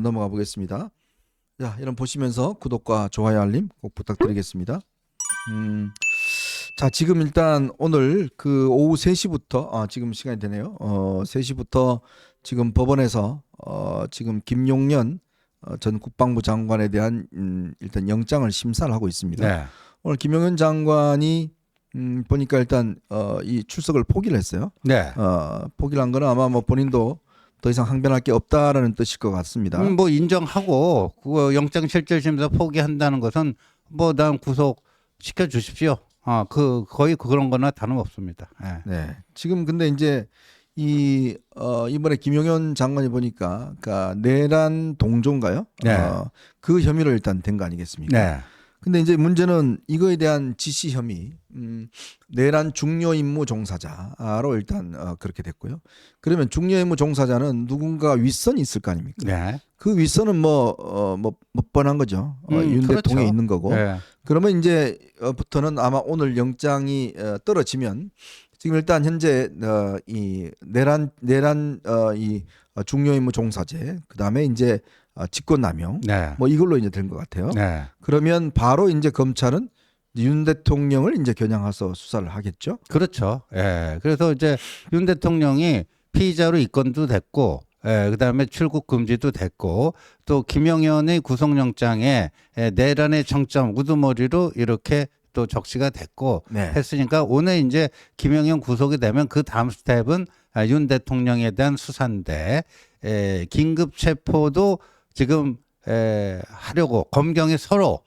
넘어가 보겠습니다. 자, 이런 보시면서 구독과 좋아요 알림 꼭 부탁드리겠습니다. 자, 지금 일단 오늘 그 오후 3시부터 지금 시간이 되네요. 3시부터 지금 법원에서 지금 김용년 전 국방부 장관에 대한 일단 영장을 심사를 하고 있습니다. 네. 오늘 김용현 장관이 보니까 일단 이 출석을 포기를 했어요. 네. 포기를 한 거는 아마 뭐 본인도 더 이상 항변할 게 없다라는 뜻일 것 같습니다. 뭐 인정하고 그거 영장실질심사 포기한다는 것은 뭐 난 구속 시켜 주십시오. 거의 그런 거나 다름없습니다. 네. 네. 지금 근데 이제 이번에 김용현 장관이 보니까 그러니까 내란 동조인가요? 네. 그 혐의로 일단 된 거 아니겠습니까? 네. 근데 이제 문제는 이거에 대한 지시 혐의, 내란 중요 임무 종사자로 일단 그렇게 됐고요. 그러면 중요 임무 종사자는 누군가 윗선이 있을 거 아닙니까? 네. 그 윗선은 뭐 뻔한 거죠. 윤 그렇죠. 대통령에 있는 거고. 네. 그러면 이제 부터는 아마 오늘 영장이 떨어지면 지금 일단 현재 이 내란 이 중요 임무 종사제, 그다음에 이제 직권남용 네. 뭐 이걸로 이제 된 것 같아요. 네. 그러면 바로 이제 검찰은 윤 대통령을 이제 겨냥해서 수사를 하겠죠. 그렇죠. 예. 그래서 이제 윤 대통령이 피의자로 입건도 됐고, 그다음에 출국 금지도 됐고, 또 김영현의 구속영장에 내란의 정점 우두머리로 이렇게 또 적시가 됐고 네. 했으니까 오늘 이제 김영현 구속이 되면 그 다음 스텝은 윤 대통령에 대한 수사인데 긴급 체포도 지금 하려고 검경이 서로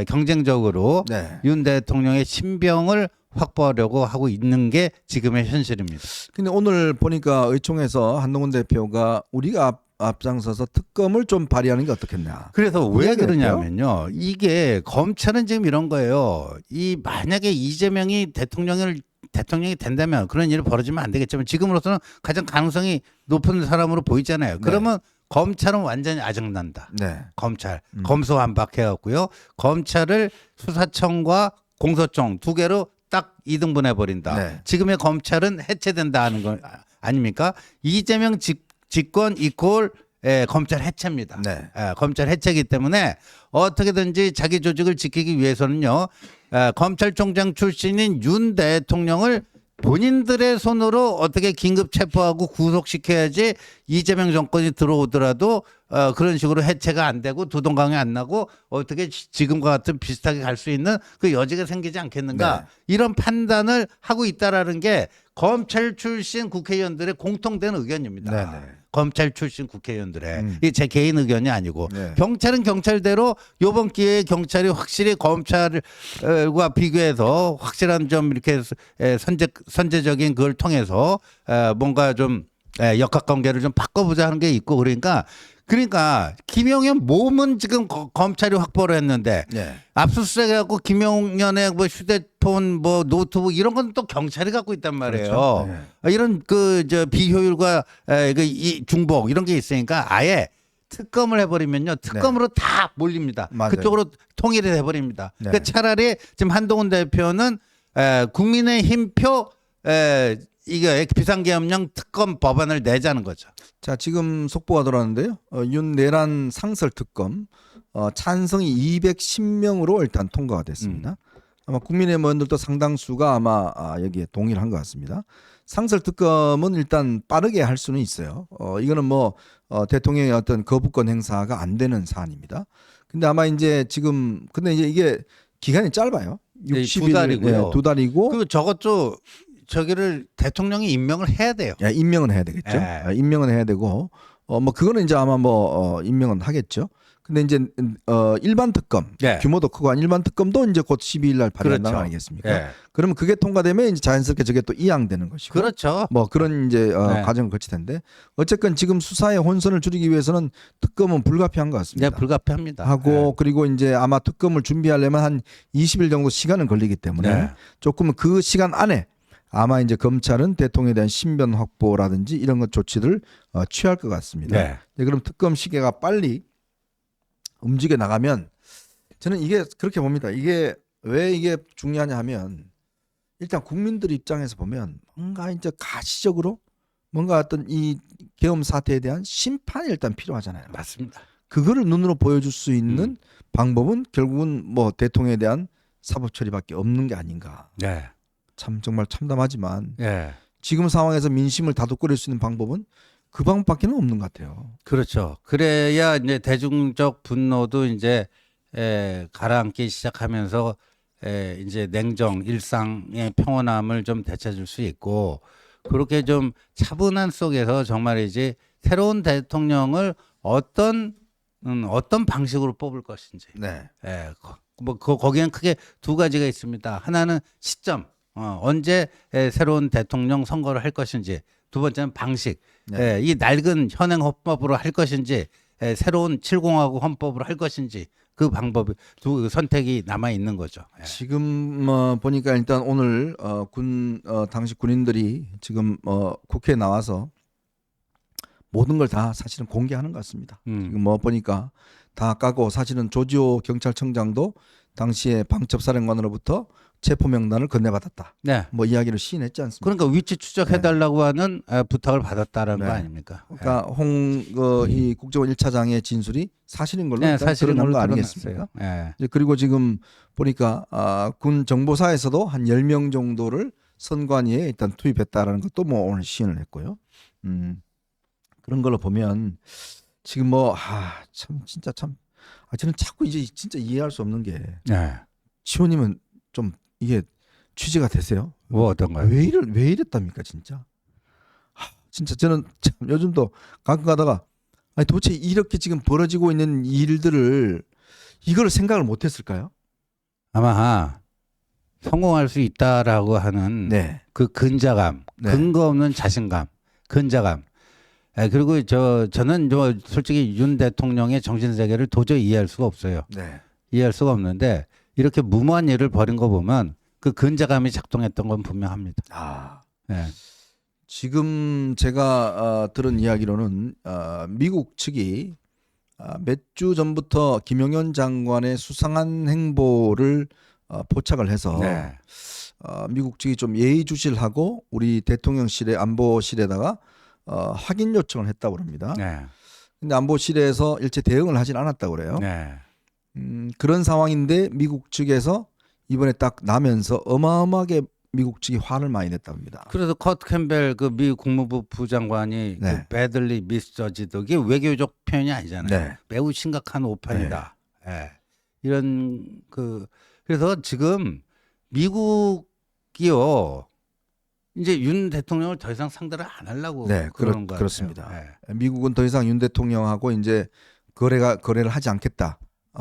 경쟁적으로 네. 윤 대통령의 신병을 확보하려고 하고 있는 게 지금의 현실입니다. 근데 오늘 보니까 의총에서 한동훈 대표가 우리가 앞장서서 특검을 좀 발휘하는 게 어떻겠냐. 그래서 왜 이야기를 그러냐면요. 이게 검찰은 지금 이런 거예요. 이 만약에 이재명이 대통령이 된다면 그런 일이 벌어지면 안 되겠지만 지금으로서는 가장 가능성이 높은 사람으로 보이잖아요. 그러면 검찰은 완전히 아정난다. 네. 검찰 검소완박해갖고요. 검찰을 수사청과 공소청 두 개로 딱 이등분해 버린다. 네. 지금의 검찰은 해체된다 하는 거 아닙니까? 이재명 집권 이퀄 검찰 해체입니다. 네. 검찰 해체이기 때문에 어떻게든지 자기 조직을 지키기 위해서는요. 검찰총장 출신인 윤 대통령을 본인들의 손으로 어떻게 긴급 체포하고 구속시켜야지 이재명 정권이 들어오더라도 그런 식으로 해체가 안 되고 두동강이 안 나고 어떻게 지금과 같은 비슷하게 갈 수 있는 그 여지가 생기지 않겠는가. 네. 이런 판단을 하고 있다라는 게 검찰 출신 국회의원들의 공통된 의견입니다. 네네. 검찰 출신 국회의원들의 이게 제 개인 의견이 아니고 네. 경찰은 경찰대로 이번 기회에 경찰이 확실히 검찰과 비교해서 확실한 좀 이렇게 선제적인 그걸 통해서 뭔가 좀 역학관계를 좀 바꿔보자 하는 게 있고 그러니까 김용현 몸은 지금 검찰이 확보를 했는데 네. 압수수색해갖고 김용현의 뭐 휴대폰 뭐 노트북 이런 건 또 경찰이 갖고 있단 말이에요. 그렇죠. 네. 이런 비효율과 이 중복 이런 게 있으니까 아예 특검을 해버리면요 특검으로 다 몰립니다. 맞아요. 그쪽으로 통일이 돼버립니다. 네. 그러니까 차라리 지금 한동훈 대표는 국민의힘 표 이게 비상계엄령 특검 법안을 내자는 거죠. 자, 지금 속보가 들어왔는데요. 윤 내란 상설 특검 찬성이 210명으로 일단 통과가 됐습니다. 아마 국민의힘 의원들도 상당수가 아마 여기에 동의를 한 것 같습니다. 상설 특검은 일단 빠르게 할 수는 있어요. 이거는 뭐 대통령의 어떤 거부권 행사가 안 되는 사안입니다. 근데 아마 이제 지금 근데 이제 이게 기간이 짧아요. 네, 60일, 두 달이고요. 네, 2달이고 그리고 저것도 저기를 대통령이 임명을 해야 돼요. 임명은 해야 되겠죠. 네. 임명은 해야 되고 뭐 그거는 이제 아마 뭐 임명은 하겠죠. 근데 이제 일반 특검 네. 규모도 크고 한 일반 특검도 이제 곧 12일 날 발의한다는 그렇죠. 거 아니겠습니까? 네. 그러면 그게 통과되면 이제 자연스럽게 저게 또 이양되는 것이고 그렇죠. 뭐 그런 이제 네. 과정을 거칠 텐데 어쨌건 지금 수사의 혼선을 줄이기 위해서는 특검은 불가피한 것 같습니다. 네, 불가피합니다. 하고 그리고 이제 아마 특검을 준비하려면 한 20일 정도 시간은 걸리기 때문에 네. 조금 그 시간 안에 아마 이제 검찰은 대통령에 대한 신변 확보라든지 이런 것 조치를 취할 것 같습니다. 네. 네, 그럼 특검 시계가 빨리 움직여 나가면 저는 이게 그렇게 봅니다. 이게 왜 이게 중요하냐 하면 일단 국민들 입장에서 보면 뭔가 이제 가시적으로 뭔가 어떤 이 계엄 사태에 대한 심판이 일단 필요하잖아요. 맞습니다. 그거를 눈으로 보여줄 수 있는 방법은 결국은 뭐 대통령에 대한 사법 처리밖에 없는 게 아닌가. 네. 참 정말 참담하지만 예. 지금 상황에서 민심을 다독거릴 수 있는 방법은 그 방법밖에는 없는 것 같아요. 그렇죠. 그래야 이제 대중적 분노도 이제 가라앉기 시작하면서 이제 냉정 일상의 평온함을 좀 되찾을 수 있고 그렇게 좀 차분한 속에서 정말이지 새로운 대통령을 어떤 방식으로 뽑을 것인지. 네. 거기엔 크게 두 가지가 있습니다. 하나는 시점, 언제 새로운 대통령 선거를 할 것인지. 두 번째는 방식. 네. 이 낡은 현행 헌법으로 할 것인지, 새로운 7공화국 헌법으로 할 것인지 그 방법이 두 선택이 남아 있는 거죠. 지금 보니까 일단 오늘 당시 군인들이 지금 국회에 나와서 모든 걸 다 사실은 공개하는 것 같습니다. 지금 보니까 다 까고 사실은 조지호 경찰청장도 당시에 방첩사령관으로부터 체포 명단을 건네받았다. 네. 뭐 이야기를 시인했지 않습니까? 그러니까 위치 추적해달라고 하는 부탁을 받았다는 네. 거 아닙니까? 그러니까 이 국정원 1차장의 진술이 사실인 걸로 일단 사실인 드러난 걸로 거 드러났어요. 아니겠습니까? 예. 이제 그리고 지금 보니까 군 정보사에서도 한 10명 정도를 선관위에 일단 투입했다라는 것도 뭐 오늘 시인을 했고요. 그런 걸로 보면 지금 참 진짜 저는 자꾸 이제 진짜 이해할 수 없는 게 시호님은 좀 이게 취지가 되세요? 뭐 어떤가요? 왜 이랬답니까 진짜? 진짜 저는 참 요즘도 가끔 가다가 아니 도대체 이렇게 지금 벌어지고 있는 일들을 이걸 생각을 못했을까요? 아마 성공할 수 있다라고 하는 네. 그 근자감, 네. 근거 없는 자신감, 근자감. 그리고 저는 솔직히 윤 대통령의 정신 세계를 도저히 이해할 수가 없어요. 네. 이해할 수가 없는데 이렇게 무모한 일을 벌인 거 보면 그 근자감이 작동했던 건 분명합니다. 네. 지금 제가 들은 이야기로는 미국 측이 몇 주 전부터 김용현 장관의 수상한 행보를 포착을 해서 네. 미국 측이 좀 예의주시하고 우리 대통령실의 안보실에다가 확인 요청을 했다고 합니다. 네. 근데 안보실에서 일체 대응을 하진 않았다고 그래요. 네. 그런 상황인데 미국 측에서 이번에 딱 나면서 어마어마하게 미국 측이 화를 많이 냈다고 합니다. 그래서 커트 캠벨 그 미 국무부 부장관이 네. 그 배들리 미스저지드 이게 외교적 표현이 아니잖아요. 네. 매우 심각한 오판이다. 이런 그래서 지금 미국이요 이제 윤 대통령을 더 이상 상대를 안 하려고 네, 그러는 거 그렇습니다. 같아요. 미국은 더 이상 윤 대통령하고 이제 거래를 하지 않겠다.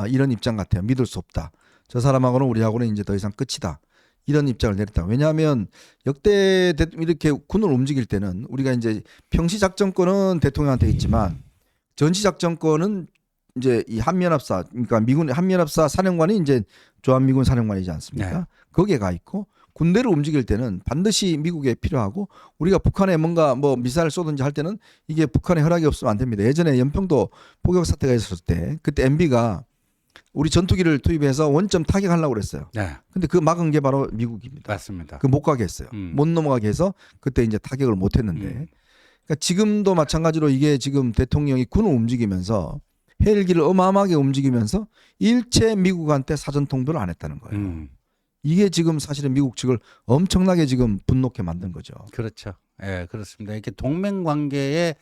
이런 입장 같아요. 믿을 수 없다. 저 사람하고는 우리하고는 이제 더 이상 끝이다. 이런 입장을 내렸다. 왜냐하면 역대 이렇게 군을 움직일 때는 우리가 이제 평시 작전권은 대통령한테 있지만 전시 작전권은 이제 이 한미연합사 그러니까 미군 한미연합사 사령관이 이제 조한미군 사령관이지 않습니까? 네. 거기에 가 있고 군대를 움직일 때는 반드시 미국에 필요하고 우리가 북한에 뭔가 뭐 미사일 쏘든지 할 때는 이게 북한의 허락이 없으면 안 됩니다. 예전에 연평도 포격 사태가 있었을 때 그때 MB가 우리 전투기를 투입해서 원점 타격하려고 그랬어요. 네. 근데 그 막은 게 바로 미국입니다. 맞습니다. 그 못 가게 했어요. 못 넘어가게 해서 그때 이제 타격을 못 했는데 그러니까 지금도 마찬가지로 이게 지금 대통령이 군을 움직이면서 헬기를 어마어마하게 움직이면서 일체 미국한테 사전 통보를 안 했다는 거예요. 이게 지금 사실은 미국 측을 엄청나게 지금 분노케 만든 거죠. 그렇죠. 예, 그렇습니다. 이렇게 동맹 관계에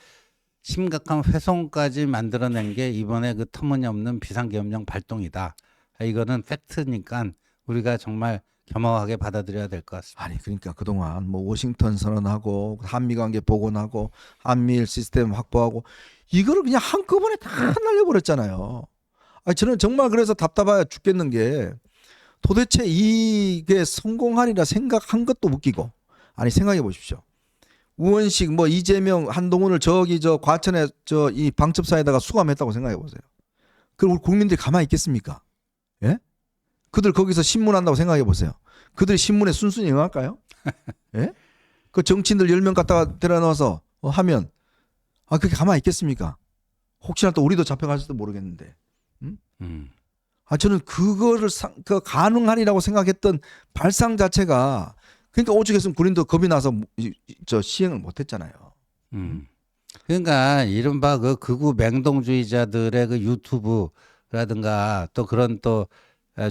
심각한 훼손까지 만들어낸 게 이번에 그 터무니없는 비상계엄령 발동이다. 이거는 팩트니까 우리가 정말 겸허하게 받아들여야 될 것 같습니다. 아니 그러니까 그동안 뭐 워싱턴 선언하고 한미 관계 복원하고 한미일 시스템 확보하고 이거를 그냥 한꺼번에 다 날려버렸잖아요. 아니 저는 정말 그래서 답답해 죽겠는 게 도대체 이게 성공하리라 생각한 것도 웃기고 아니 생각해 보십시오. 우원식 뭐 이재명 한동훈을 저기 저 과천에 저 이 방첩사에다가 수감했다고 생각해 보세요. 그럼 우리 국민들이 가만히 있겠습니까? 예? 그들 거기서 신문한다고 생각해 보세요. 그들이 신문에 순순히 응할까요? 예? 그 정치인들 10명 갖다가 데려넣어서 하면 그렇게 가만히 있겠습니까? 혹시나 또 우리도 잡혀갈지도 모르겠는데. 저는 그거를 가능하리라고 생각했던 발상 자체가 그러니까 오죽했으면 군인도 겁이 나서 저 시행을 못했잖아요. 그러니까 이른바 그 극우 맹동주의자들의 그 유튜브라든가 또 그런 또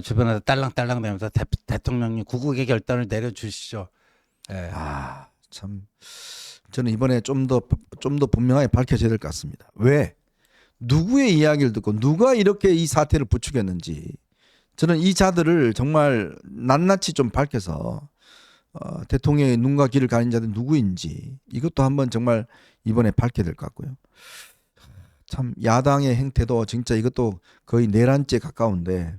주변에서 딸랑딸랑 대면서 대통령님 구국의 결단을 내려주시죠. 예. 아, 참 저는 이번에 좀 더 분명하게 밝혀져야 될 것 같습니다. 왜? 누구의 이야기를 듣고 누가 이렇게 이 사태를 부추겼는지 저는 이 자들을 정말 낱낱이 좀 밝혀서 대통령의 눈과 귀를 가린 자들 누구인지 이것도 한번 정말 이번에 밝혀야 될 것 같고요. 참 야당의 행태도 진짜 이것도 거의 내란죄에 가까운데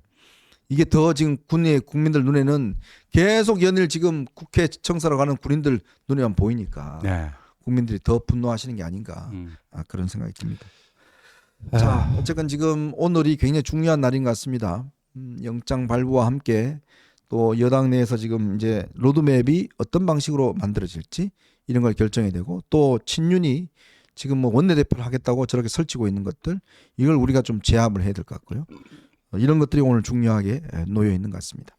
이게 더 지금 국민들 눈에는 계속 연일 지금 국회 청사로 가는 군인들 눈에만 보이니까 네. 국민들이 더 분노하시는 게 아닌가 그런 생각이 듭니다. 아. 자, 어쨌건 지금 오늘이 굉장히 중요한 날인 것 같습니다. 영장 발부와 함께 또 여당 내에서 지금 이제 로드맵이 어떤 방식으로 만들어질지 이런 걸 결정해야 되고 또 친윤이 지금 뭐 원내대표를 하겠다고 저렇게 설치고 있는 것들 이걸 우리가 좀 제압을 해야 될 것 같고요. 이런 것들이 오늘 중요하게 놓여 있는 것 같습니다.